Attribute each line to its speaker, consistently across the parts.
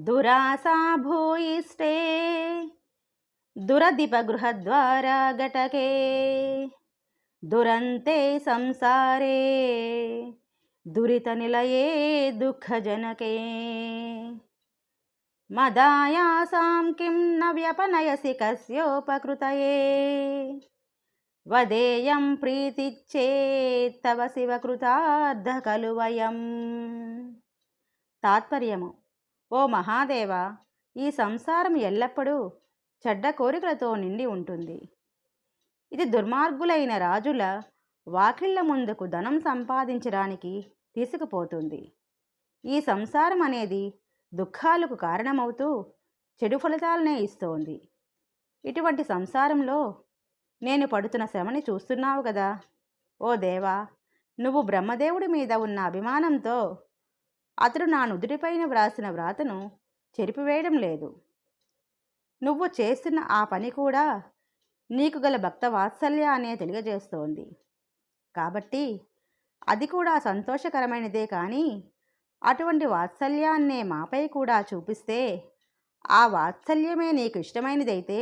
Speaker 1: దురాసా భూయిష్టే దురధిపగృహద్వారా ఘటకే దురంతే సంసారే దురితనిలయే దుఃఖజనకే మదాయాసాం కిం న వ్యపనయసి కస్యోపకృతయే వదేయం ప్రీతిచ్చేత్తవ శివకృతార్థ ఖలు వయం. తాత్పర్యము: ఓ మహాదేవ, ఈ సంసారం ఎల్లప్పుడూ చెడ్డ కోరికలతో నిండి ఉంటుంది. ఇది దుర్మార్గులైన రాజుల వాకిళ్ల ముందుకు ధనం సంపాదించడానికి తీసుకుపోతుంది. ఈ సంసారం అనేది దుఃఖాలకు కారణమవుతూ చెడు ఫలితాలనే ఇస్తోంది. ఇటువంటి సంసారంలో నేను పడుతున్న శ్రమని చూస్తున్నావు కదా. ఓ దేవా, నువ్వు బ్రహ్మదేవుడి మీద ఉన్న అభిమానంతో అతడు నా నుదుటిపైన వ్రాసిన వ్రాతను చెరిపివేయడం లేదు. నువ్వు చేస్తున్న ఆ పని కూడా నీకు గల భక్త వాత్సల్యాన్నే తెలియజేస్తోంది. కాబట్టి అది కూడా సంతోషకరమైనదే. కానీ అటువంటి వాత్సల్యాన్నే మాపై కూడా చూపిస్తే, ఆ వాత్సల్యమే నీకు ఇష్టమైనదైతే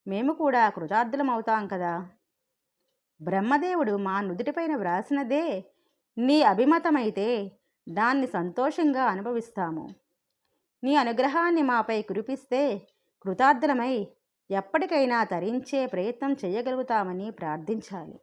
Speaker 1: మేము కూడా కృతార్థులమవుతాం కదా. బ్రహ్మదేవుడు మా నుదుటిపైన వ్రాసినదే నీ అభిమతమైతే దాన్ని సంతోషంగా అనుభవిస్తాము. నీ అనుగ్రహాన్ని మాపై కురిపిస్తే కృతార్థులమై ఎప్పటికైనా తరించే ప్రయత్నం చేయగలుగుతామని ప్రార్థించాలి.